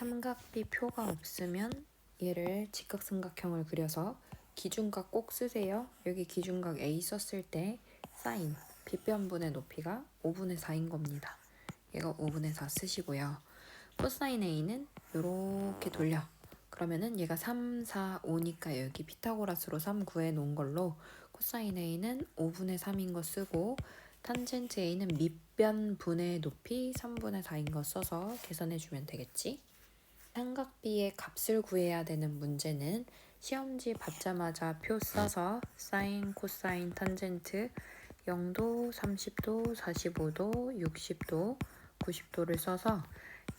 삼각비 표가 없으면 얘를 직각삼각형을 그려서 기준각 꼭 쓰세요. 여기 기준각 A 썼을 때 사인 빗변분의 높이가 5분의 4인 겁니다. 얘가 5분의 4 쓰시고요. 코사인 A는 이렇게 돌려. 그러면은 얘가 3, 4, 5니까 여기 피타고라스로 3 구해 놓은 걸로 코사인 A는 5분의 3인 거 쓰고 탄젠트 A는 밑변분의 높이 3분의 4인 거 써서 계산해 주면 되겠지? 삼각비의 값을 구해야 되는 문제는 시험지 받자마자 표 써서 사인, 코사인, 탄젠트 0도, 30도, 45도, 60도, 90도를 써서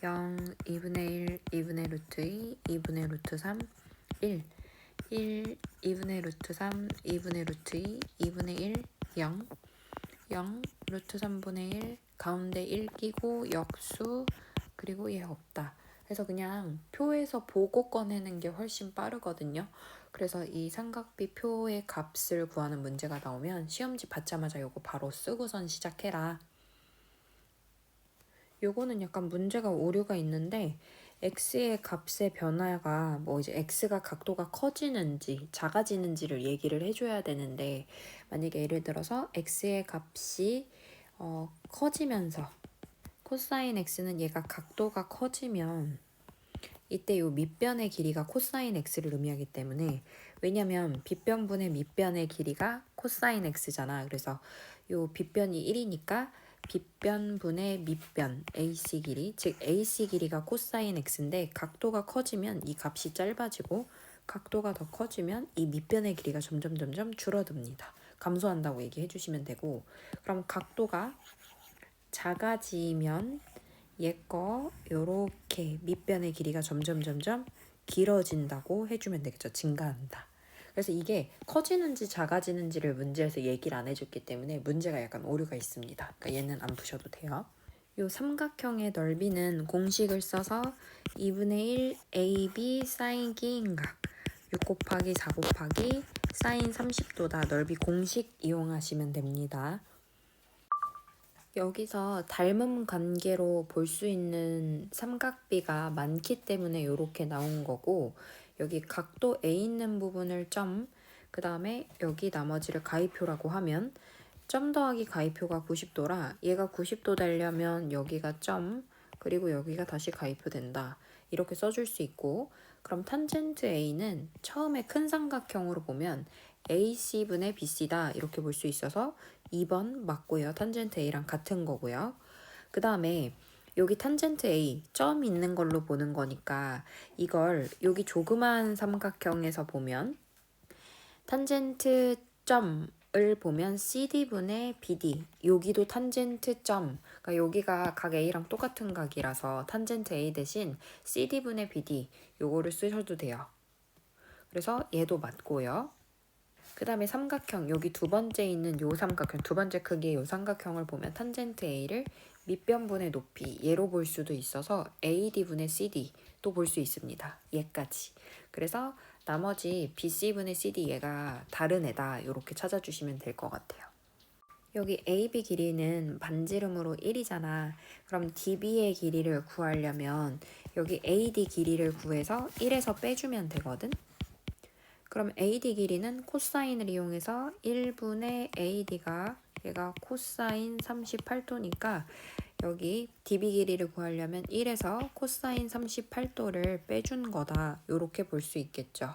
0, 2분의 1, 2분의 루트 2, 2분의 루트 3, 1, 2분의 루트 3, 2분의 루트 2, 2분의 1, 0, 0, 루트 3분의 1, 가운데 1 끼고 역수, 그리고 얘 없다. 그래서 그냥 표에서 보고 꺼내는 게 훨씬 빠르거든요. 그래서 이 삼각비 표의 값을 구하는 문제가 나오면 시험지 받자마자 요거 바로 쓰고선 시작해라. 요거는 약간 문제가 오류가 있는데 x의 값의 변화가 뭐 이제 x가 각도가 커지는지 작아지는지를 얘기를 해줘야 되는데 만약에 예를 들어서 x의 값이 커지면서 코사인 x는 얘가 각도가 커지면 이때 요 밑변의 길이가 코사인 x를 의미하기 때문에 왜냐면 빗변분의 밑변의 길이가 코사인 x잖아. 그래서 요 빗변이 1이니까 빗변분의 밑변 AC 길이, 즉 AC 길이가 코사인 x인데 각도가 커지면 이 값이 짧아지고 각도가 더 커지면 이 밑변의 길이가 점점 줄어듭니다. 감소한다고 얘기해 주시면 되고 그럼 각도가 작아지면 얘 거 요렇게 밑변의 길이가 점점 길어진다고 해주면 되겠죠. 증가한다. 그래서 이게 커지는지 작아지는지를 문제에서 얘기를 안 해줬기 때문에 문제가 약간 오류가 있습니다. 그러니까 얘는 안 푸셔도 돼요. 요 삼각형의 넓이는 공식을 써서 2분의 1 AB 사인 끼인각 6 곱하기 4 곱하기 사인 30도다. 넓이 공식 이용하시면 됩니다. 여기서 닮은 관계로 볼 수 있는 삼각비가 많기 때문에 이렇게 나온 거고 여기 각도 A 있는 부분을 점, 그 다음에 여기 나머지를 가위표라고 하면 점 더하기 가위표가 90도라 얘가 90도 되려면 여기가 점, 그리고 여기가 다시 가위표 된다. 이렇게 써줄 수 있고 그럼 탄젠트 A는 처음에 큰 삼각형으로 보면 AC분의 BC다 이렇게 볼 수 있어서 2번 맞고요. 탄젠트 A랑 같은 거고요. 그 다음에 여기 탄젠트 A 점 있는 걸로 보는 거니까 이걸 여기 조그만 삼각형에서 보면 탄젠트 점을 보면 CD분의 BD 여기도 탄젠트 점 그러니까 여기가 각 A랑 똑같은 각이라서 탄젠트 A 대신 CD분의 BD 요거를 쓰셔도 돼요. 그래서 얘도 맞고요. 그 다음에 삼각형 여기 두 번째 있는 요 삼각형 두 번째 크기의 요 삼각형을 보면 탄젠트 A를 밑변분의 높이 얘로 볼 수도 있어서 AD분의 CD도 볼 수 있습니다. 얘까지. 그래서 나머지 BC분의 CD 얘가 다른 애다 이렇게 찾아주시면 될 것 같아요. 여기 AB 길이는 반지름으로 1이잖아. 그럼 DB의 길이를 구하려면 여기 AD 길이를 구해서 1에서 빼주면 되거든. 그럼 AD 길이는 코사인을 이용해서 1분의 AD가 얘가 코사인 38도니까 여기 DB 길이를 구하려면 1에서 코사인 38도를 빼준 거다. 이렇게 볼 수 있겠죠.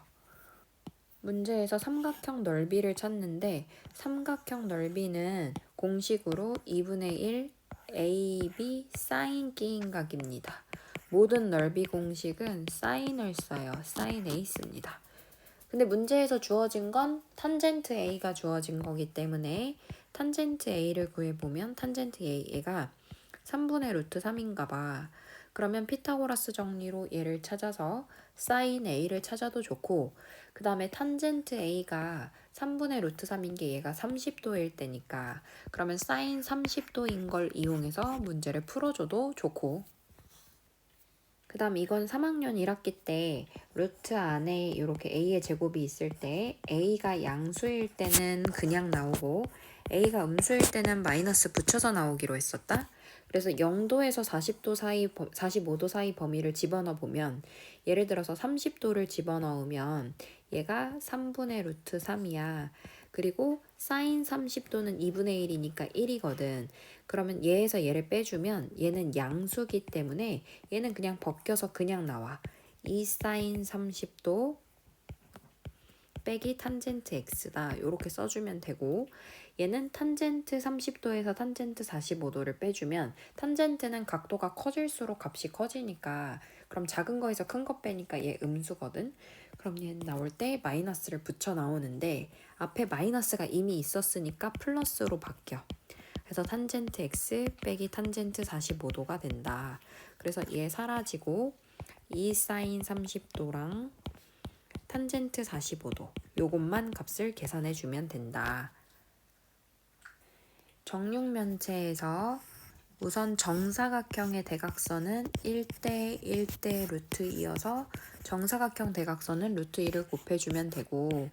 문제에서 삼각형 넓이를 찾는데 삼각형 넓이는 공식으로 2분의 1 AB 사인 끼인각입니다. 모든 넓이 공식은 사인을 써요. 사인 A 씁니다. 근데 문제에서 주어진 건 탄젠트 A가 주어진 거기 때문에 탄젠트 A를 구해보면 탄젠트 A가 3분의 루트 3인가 봐. 그러면 피타고라스 정리로 얘를 찾아서 사인 A를 찾아도 좋고 그 다음에 탄젠트 A가 3분의 루트 3인 게 얘가 30도일 때니까 그러면 사인 30도인 걸 이용해서 문제를 풀어줘도 좋고 그 다음 이건 3학년 1학기 때 루트 안에 이렇게 A의 제곱이 있을 때 A가 양수일 때는 그냥 나오고 A가 음수일 때는 마이너스 붙여서 나오기로 했었다. 그래서 0도에서 40도 사이, 45도 사이 범위를 집어넣어 보면 예를 들어서 30도를 집어넣으면 얘가 3분의 루트 3이야. 그리고 사인 30도는 2분의 1이니까 1이거든. 그러면 얘에서 얘를 빼주면 얘는 양수기 때문에 얘는 그냥 벗겨서 그냥 나와. 2 사인 30도 빼기 탄젠트 x다. 이렇게 써주면 되고 얘는 탄젠트 30도에서 탄젠트 45도를 빼주면 탄젠트는 각도가 커질수록 값이 커지니까 그럼 작은 거에서 큰 거 빼니까 얘 음수거든. 그럼 얘는 나올 때 마이너스를 붙여 나오는데 앞에 마이너스가 이미 있었으니까 플러스로 바뀌어. 그래서 탄젠트 x 빼기 탄젠트 45도가 된다. 그래서 얘 사라지고 2 사인 30도랑 탄젠트 45도 요것만 값을 계산해 주면 된다. 정육면체에서 우선 정사각형의 대각선은 1대 1대 루트 2여서 정사각형 대각선은 루트 2를 곱해주면 되고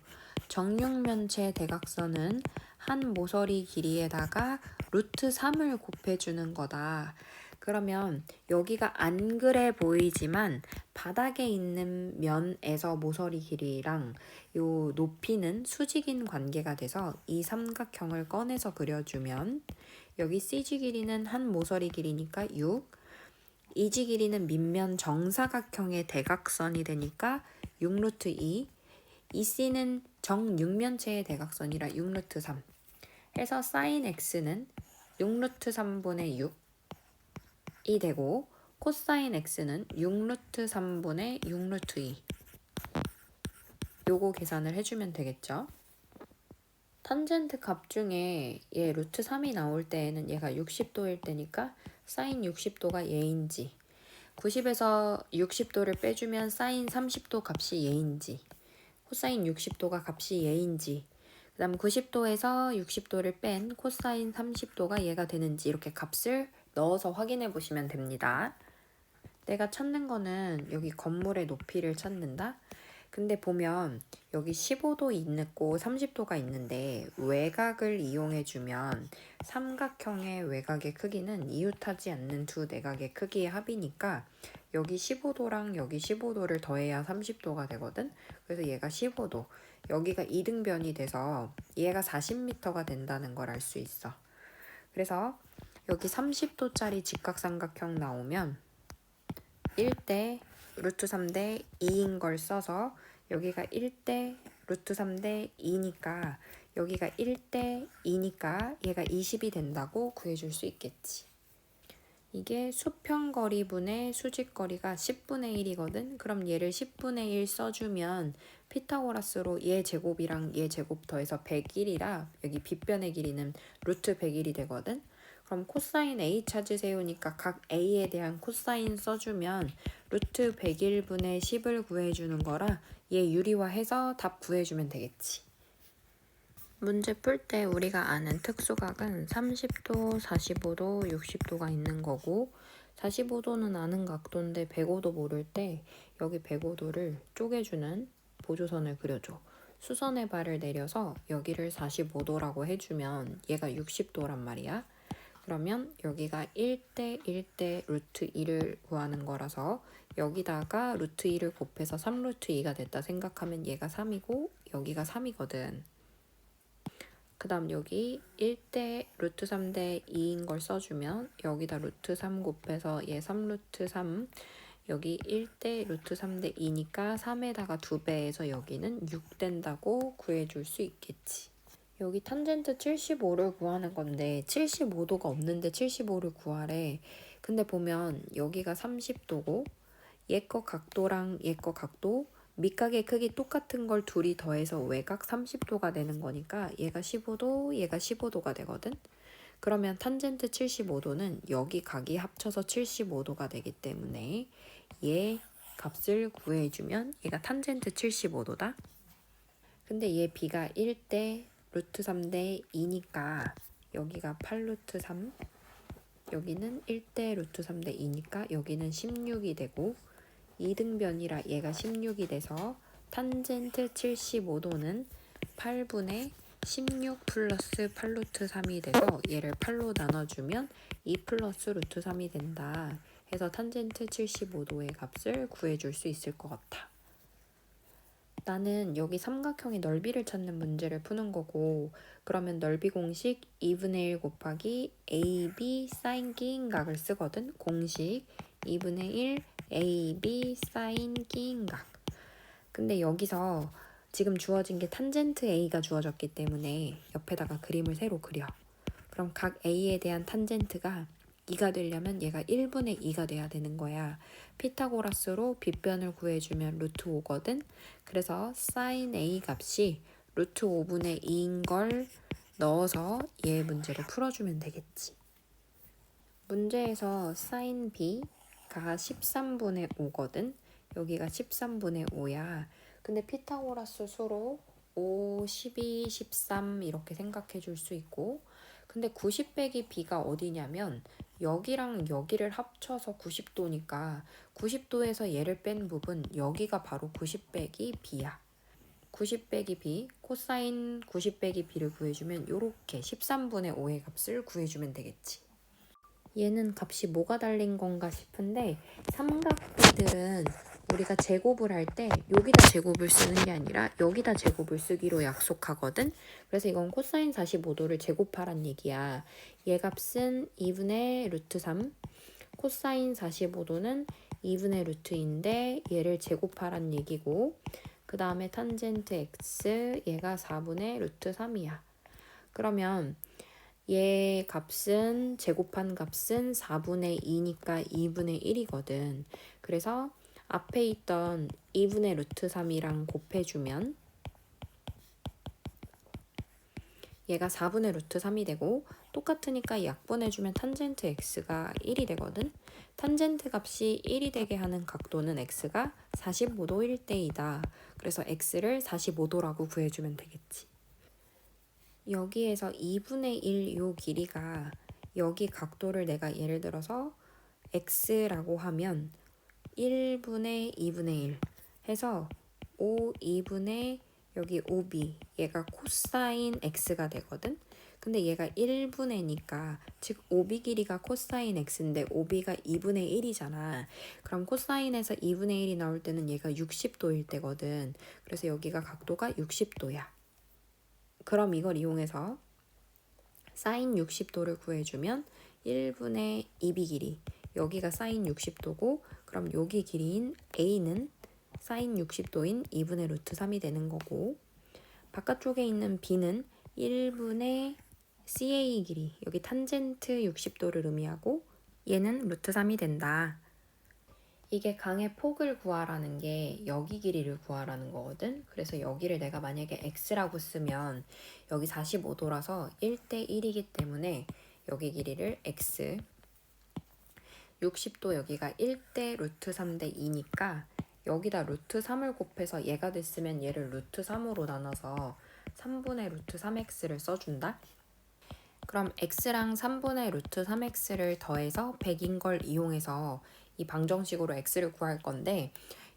정육면체 대각선은 한 모서리 길이에다가 루트 3을 곱해주는 거다. 그러면 여기가 안 그래 보이지만 바닥에 있는 면에서 모서리 길이랑 요 높이는 수직인 관계가 돼서 이 삼각형을 꺼내서 그려주면 여기 CG 길이는 한 모서리 길이니까 6, EG 길이는 밑면 정사각형의 대각선이 되니까 6루트 2, EC는 정육면체의 대각선이라 6루트 3 해서 sin x는 6루트 3분의 6이 되고 코사인 x는 6루트 3분의 6루트 2 요거 계산을 해주면 되겠죠. 탄젠트 값 중에 얘 루트 3이 나올 때에는 얘가 60도일 때니까 사인 60도가 얘인지 90에서 60도를 빼주면 사인 30도 값이 얘인지 코사인 60도가 값이 얘인지 그 다음 90도에서 60도를 뺀 코사인 30도가 얘가 되는지 이렇게 값을 넣어서 확인해 보시면 됩니다. 내가 찾는 거는 여기 건물의 높이를 찾는다. 근데 보면 여기 15도 있고 30도가 있는데 외곽을 이용해주면 삼각형의 외곽의 크기는 이웃하지 않는 두 내각의 크기의 합이니까 여기 15도랑 여기 15도를 더해야 30도가 되거든. 그래서 얘가 15도, 여기가 이등변이 돼서 얘가 40m가 된다는 걸 알 수 있어. 그래서 여기 30도짜리 직각삼각형 나오면 1대 루트 3대 2인 걸 써서 여기가 1대 루트 3대 2니까 여기가 1대 2니까 얘가 20이 된다고 구해줄 수 있겠지. 이게 수평거리분의 수직거리가 10분의 1이거든. 그럼 얘를 10분의 1 써주면 피타고라스로 얘 제곱이랑 얘 제곱 더해서 101이라 여기 빗변의 길이는 루트 101이 되거든. 그럼 코사인 A 찾으세요니까 각 A에 대한 코사인 써주면 루트 101분의 10을 구해주는 거라 얘 유리화해서 답 구해주면 되겠지. 문제 풀 때 우리가 아는 특수각은 30도, 45도, 60도가 있는 거고 45도는 아는 각도인데 105도 모를 때 여기 105도를 쪼개주는 보조선을 그려줘. 수선의 발을 내려서 여기를 45도라고 해주면 얘가 60도란 말이야. 그러면 여기가 1대 1대 루트 2를 구하는 거라서 여기다가 루트 2를 곱해서 3루트 2가 됐다 생각하면 얘가 3이고 여기가 3이거든. 그 다음 여기 1대 루트 3대 2인 걸 써주면 여기다 루트 3 곱해서 얘 3루트 3 여기 1대 루트 3대 2니까 3에다가 2배해서 여기는 6 된다고 구해줄 수 있겠지. 여기 탄젠트 75를 구하는 건데 75도가 없는데 75를 구하래. 근데 보면 여기가 30도고 얘 거 각도랑 얘 거 각도 밑각의 크기 똑같은 걸 둘이 더해서 외곽 30도가 되는 거니까 얘가 15도 얘가 15도가 되거든. 그러면 탄젠트 75도는 여기 각이 합쳐서 75도가 되기 때문에 얘 값을 구해주면 얘가 탄젠트 75도다. 근데 얘 b가 1대 루트 3대 2니까 여기가 8루트 3 여기는 1대 루트 3대 2니까 여기는 16이 되고 2등변이라 얘가 16이 돼서 탄젠트 75도는 8분의 16 플러스 8 루트 3이 돼서 얘를 8로 나눠주면 2 플러스 루트 3이 된다 해서 탄젠트 75도의 값을 구해줄 수 있을 것 같아. 나는 여기 삼각형의 넓이를 찾는 문제를 푸는 거고, 그러면 넓이 공식 2분의 1 곱하기 AB 사인 끼인 각을 쓰거든. 공식 2분의 1 AB 사인 끼인 각. 근데 여기서 지금 주어진 게 탄젠트 A가 주어졌기 때문에 옆에다가 그림을 새로 그려. 그럼 각 A에 대한 탄젠트가 2가 되려면 얘가 1분의 2가 돼야 되는 거야. 피타고라스로 빗변을 구해주면 루트 5거든. 그래서 사인 A 값이 루트 5분의 2인 걸 넣어서 얘 문제를 풀어주면 되겠지. 문제에서 사인 B가 13분의 5거든. 여기가 13분의 5야. 근데 피타고라스 수로 5, 12, 13 이렇게 생각해 줄 수 있고, 근데 90 빼기 b가 어디냐면 여기랑 여기를 합쳐서 90도니까 90도에서 얘를 뺀 부분 여기가 바로 90 빼기 b야. 90 빼기 b, 코사인 90 빼기 b를 구해주면 이렇게 13분의 5의 값을 구해주면 되겠지. 얘는 값이 뭐가 달린 건가 싶은데 삼각비들은 우리가 제곱을 할 때 여기다 제곱을 쓰는 게 아니라 여기다 제곱을 쓰기로 약속하거든. 그래서 이건 코사인 45도를 제곱하란 얘기야. 얘 값은 2분의 루트 3, 코사인 45도는 2분의 루트인데 얘를 제곱하란 얘기고, 그 다음에 탄젠트 x 얘가 4분의 루트 3이야. 그러면 얘 값은 제곱한 값은 4분의 2니까 2분의 1이거든. 그래서 앞에 있던 2분의 루트 3이랑 곱해주면 얘가 4분의 루트 3이 되고, 똑같으니까 약분해주면 탄젠트 x가 1이 되거든. 탄젠트 값이 1이 되게 하는 각도는 x가 45도일 때이다. 그래서 x를 45도라고 구해주면 되겠지. 여기에서 2분의 1 요 길이가 여기 각도를 내가 예를 들어서 x라고 하면 1분의 2분의 1 해서 5, 2분의 여기 5b 얘가 코사인 x가 되거든. 근데 얘가 1분의니까 즉 5b 길이가 코사인 x인데 5b가 2분의 1이잖아. 그럼 코사인에서 2분의 1이 나올 때는 얘가 60도일 때거든. 그래서 여기가 각도가 60도야. 그럼 이걸 이용해서 사인 60도를 구해주면 1분의 2b 길이, 여기가 사인 60도고 그럼 여기 길이인 a는 사인 60도인 2분의 루트 3이 되는 거고, 바깥쪽에 있는 b는 1분의 CA 길이, 여기 탄젠트 60도를 의미하고 얘는 루트 3이 된다. 이게 강의 폭을 구하라는 게 여기 길이를 구하라는 거거든. 그래서 여기를 내가 만약에 x라고 쓰면 여기 45도라서 1대 1이기 때문에 여기 길이를 x, 60도 여기가 1대 루트 3대 2니까 여기다 루트 3을 곱해서 얘가 됐으면 얘를 루트 3으로 나눠서 3분의 루트 3x를 써준다. 그럼 x랑 3분의 루트 3x를 더해서 100인 걸 이용해서 이 방정식으로 x를 구할 건데,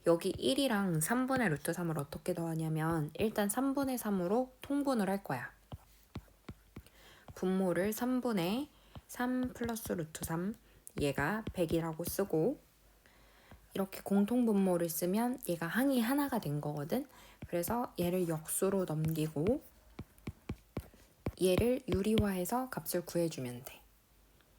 여기 1이랑 3분의 루트 3을 어떻게 더하냐면 일단 3분의 3으로 통분을 할 거야. 분모를 3분의 3 플러스 루트 3, 얘가 100이라고 쓰고, 이렇게 공통분모를 쓰면 얘가 항이 하나가 된 거거든. 그래서 얘를 역수로 넘기고 얘를 유리화해서 값을 구해주면 돼.